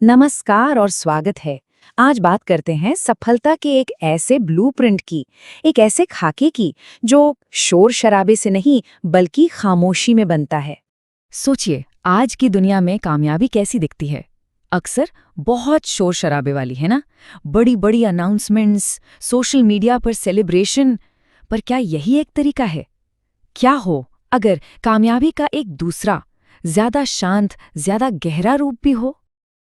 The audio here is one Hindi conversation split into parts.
नमस्कार और स्वागत है। आज बात करते हैं सफलता के एक ऐसे ब्लूप्रिंट की, एक ऐसे खाके की जो शोर शराबे से नहीं बल्कि खामोशी में बनता है। सोचिए, आज की दुनिया में कामयाबी कैसी दिखती है। अक्सर बहुत शोर शराबे वाली है ना। बड़ी बड़ी अनाउंसमेंट्स, सोशल मीडिया पर सेलिब्रेशन। पर क्या यही एक तरीका है? क्या हो अगर कामयाबी का एक दूसरा, ज्यादा शांत, ज्यादा गहरा रूप भी हो?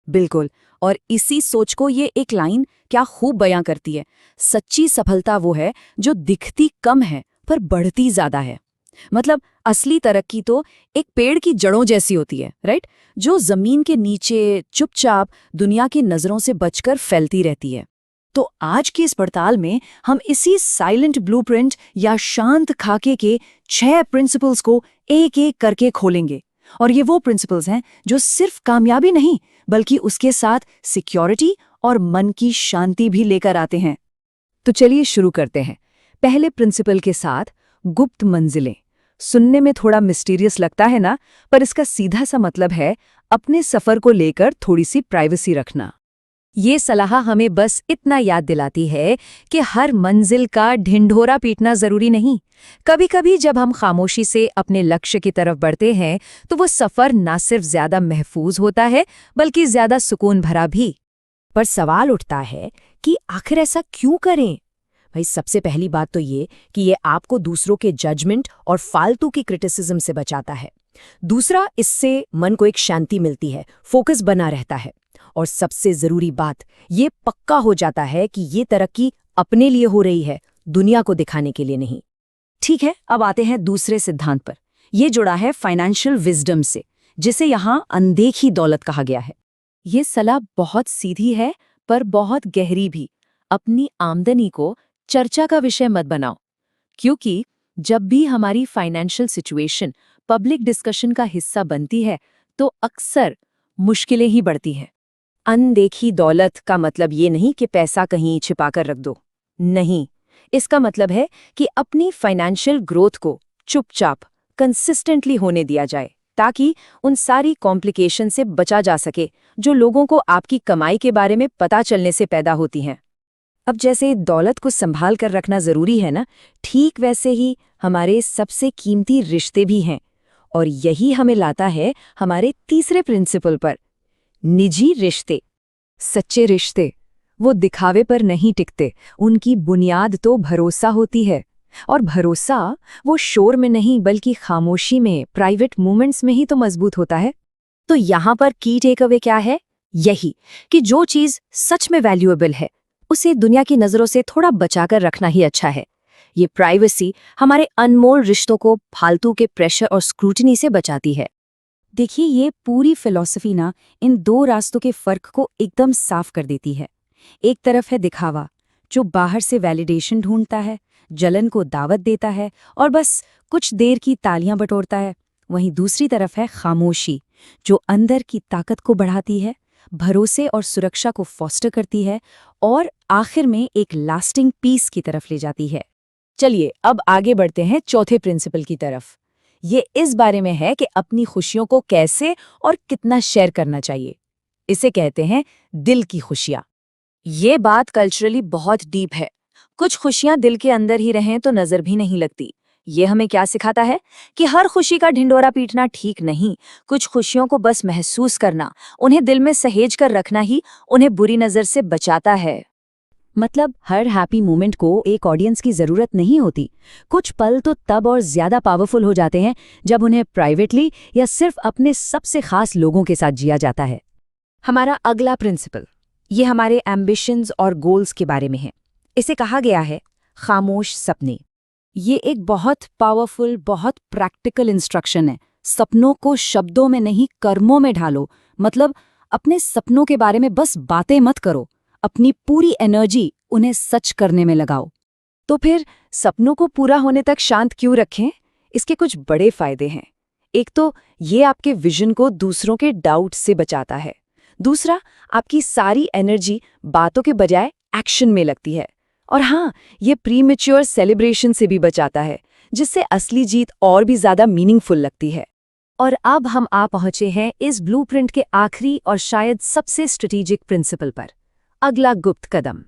बिल्कुल। और इसी सोच को ये एक लाइन क्या खूब बयां करती है। सच्ची सफलता वो है जो दिखती कम है पर बढ़ती ज्यादा है। मतलब असली तरक्की तो एक पेड़ की जड़ों जैसी होती है, राइट? जो जमीन के नीचे चुपचाप दुनिया की नजरों से बचकर फैलती रहती है। तो आज की इस पड़ताल में हम इसी साइलेंट ब्लूप्रिंट या शांत खाके के 6 प्रिंसिपल्स को एक एक करके खोलेंगे। और ये वो प्रिंसिपल्स हैं जो सिर्फ कामयाबी नहीं बल्कि उसके साथ सिक्योरिटी और मन की शांति भी लेकर आते हैं। तो चलिए शुरू करते हैं। पहले प्रिंसिपल के साथ, गुप्त मंजिलें। सुनने में थोड़ा मिस्टीरियस लगता है ना, पर इसका सीधा सा मतलब है अपने सफर को लेकर थोड़ी सी प्राइवेसी रखना। ये सलाह हमें बस इतना याद दिलाती है कि हर मंजिल का ढिंढोरा पीटना जरूरी नहीं। कभी-कभी जब हम खामोशी से अपने लक्ष्य की तरफ बढ़ते हैं तो वो सफर ना सिर्फ ज्यादा महफूज होता है बल्कि ज्यादा सुकून भरा भी। पर सवाल उठता है कि आखिर ऐसा क्यों करें? भाई, सबसे पहली बात तो ये कि ये आपको दूसरों के जजमेंट और फालतू की क्रिटिसिज्म से बचाता है। दूसरा, इससे मन को एक शांति मिलती है, फोकस बना रहता है। और सबसे जरूरी बात, ये पक्का हो जाता है कि ये तरक्की अपने लिए हो रही है, दुनिया को दिखाने के लिए नहीं। ठीक है, अब आते हैं दूसरे सिद्धांत पर। ये जुड़ा है फाइनेंशियल विजडम से, जिसे यहाँ अनदेखी दौलत कहा गया है। ये सलाह बहुत सीधी है पर बहुत गहरी भी। अपनी आमदनी को चर्चा का विषय मत बनाओ, क्योंकि जब भी हमारी फाइनेंशियल सिचुएशन पब्लिक डिस्कशन का हिस्सा बनती है तो अक्सर मुश्किलें ही बढ़ती हैं। अनदेखी दौलत का मतलब ये नहीं कि पैसा कहीं छिपाकर रख दो। नहीं, इसका मतलब है कि अपनी फाइनेंशियल ग्रोथ को चुपचाप कंसिस्टेंटली होने दिया जाए, ताकि उन सारी कॉम्प्लिकेशन से बचा जा सके जो लोगों को आपकी कमाई के बारे में पता चलने से पैदा होती हैं। अब जैसे दौलत को संभाल कर रखना जरूरी है ना, ठीक वैसे ही हमारे सबसे कीमती रिश्ते भी हैं। और यही हमें लाता है हमारे तीसरे प्रिंसिपल पर, निजी रिश्ते। सच्चे रिश्ते वो दिखावे पर नहीं टिकते, उनकी बुनियाद तो भरोसा होती है। और भरोसा वो शोर में नहीं बल्कि खामोशी में, प्राइवेट मोमेंट्स में ही तो मजबूत होता है। तो यहाँ पर की टेक अवे क्या है? यही कि जो चीज सच में वैल्यूएबल है उसे दुनिया की नजरों से थोड़ा बचाकर रखना ही अच्छा है। ये प्राइवेसी हमारे अनमोल रिश्तों को फालतू के प्रेशर और स्क्रूटिनी से बचाती है। देखिए, ये पूरी फिलॉसफी ना इन 2 रास्तों के फर्क को एकदम साफ कर देती है। एक तरफ है दिखावा, जो बाहर से वैलिडेशन ढूंढता है, जलन को दावत देता है और बस कुछ देर की तालियां बटोरता है। वहीं दूसरी तरफ है खामोशी, जो अंदर की ताकत को बढ़ाती है, भरोसे और सुरक्षा को फॉस्टर करती है और आखिर में एक लास्टिंग पीस की तरफ ले जाती है। चलिए अब आगे बढ़ते हैं चौथे प्रिंसिपल की तरफ। ये इस बारे में है कि अपनी खुशियों को कैसे और कितना शेयर करना चाहिए। इसे कहते हैं दिल की खुशियां। ये बात कल्चरली बहुत डीप है। कुछ खुशियां दिल के अंदर ही रहें तो नजर भी नहीं लगती। ये हमें क्या सिखाता है कि हर खुशी का ढिंढोरा पीटना ठीक नहीं। कुछ खुशियों को बस महसूस करना, उन्हें दिल में सहेज कर रखना ही उन्हें बुरी नजर से बचाता है। मतलब हर हैप्पी मोमेंट को एक ऑडियंस की जरूरत नहीं होती। कुछ पल तो तब और ज्यादा पावरफुल हो जाते हैं जब उन्हें प्राइवेटली या सिर्फ अपने सबसे खास लोगों के साथ जिया जाता है। हमारा अगला प्रिंसिपल, ये हमारे एम्बिशंस और गोल्स के बारे में है। इसे कहा गया है खामोश सपने। ये एक बहुत पावरफुल, बहुत प्रैक्टिकल इंस्ट्रक्शन है। सपनों को शब्दों में नहीं, कर्मों में ढालो। मतलब अपने सपनों के बारे में बस बातें मत करो, अपनी पूरी एनर्जी उन्हें सच करने में लगाओ। तो फिर सपनों को पूरा होने तक शांत क्यों रखें? इसके कुछ बड़े फायदे हैं। एक तो ये आपके विजन को दूसरों के डाउट से बचाता है। दूसरा, आपकी सारी एनर्जी बातों के बजाय एक्शन में लगती है। और हाँ, ये प्रीमेच्योर सेलिब्रेशन से भी बचाता है, जिससे असली जीत और भी ज्यादा मीनिंगफुल लगती है। और अब हम आ पहुंचे हैं इस ब्लूप्रिंट के आखिरी और शायद सबसे स्ट्रेटेजिक प्रिंसिपल पर, अगला गुप्त कदम।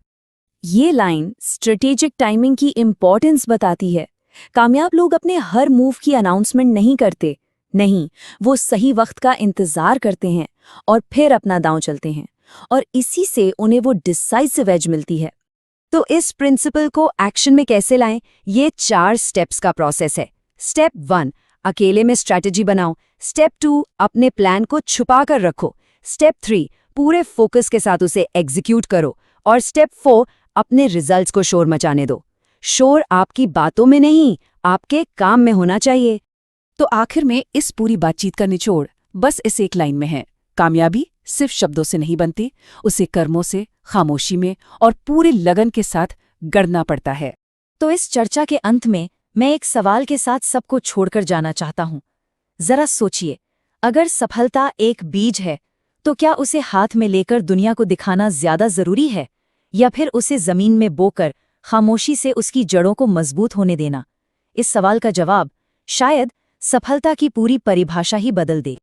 ये लाइन स्ट्रेटेजिक टाइमिंग की इंपॉर्टेंस बताती है। कामयाब लोग अपने हर मूव की अनाउंसमेंट नहीं करते, नहीं, वो सही वक्त का इंतजार करते हैं और फिर अपना दांव चलते हैं, और इसी से उन्हें वो डिसाइसिव एज मिलती है। तो इस प्रिंसिपल को एक्शन में कैसे लाएं, ये 4 स्टेप्स का प्रोसेस है। स्टेप 1, अकेले में स्ट्रैटेजी बनाओ। स्टेप 2, अपने प्लान को छुपा कर रखो। स्टेप 3, पूरे फोकस के साथ उसे एग्जीक्यूट करो। और स्टेप 4, अपने रिजल्ट्स को शोर मचाने दो। शोर आपकी बातों में नहीं, आपके काम में होना चाहिए। तो आखिर में इस पूरी बातचीत का निचोड़ बस इस एक लाइन में है। कामयाबी सिर्फ शब्दों से नहीं बनती, उसे कर्मों से, खामोशी में और पूरी लगन के साथ गढ़ना पड़ता है। तो इस चर्चा के अंत में मैं एक सवाल के साथ सबको छोड़कर जाना चाहता हूं। जरा सोचिए, अगर सफलता एक बीज है, तो क्या उसे हाथ में लेकर दुनिया को दिखाना ज्यादा जरूरी है, या फिर उसे जमीन में बोकर खामोशी से उसकी जड़ों को मजबूत होने देना? इस सवाल का जवाब शायद सफलता की पूरी परिभाषा ही बदल दे।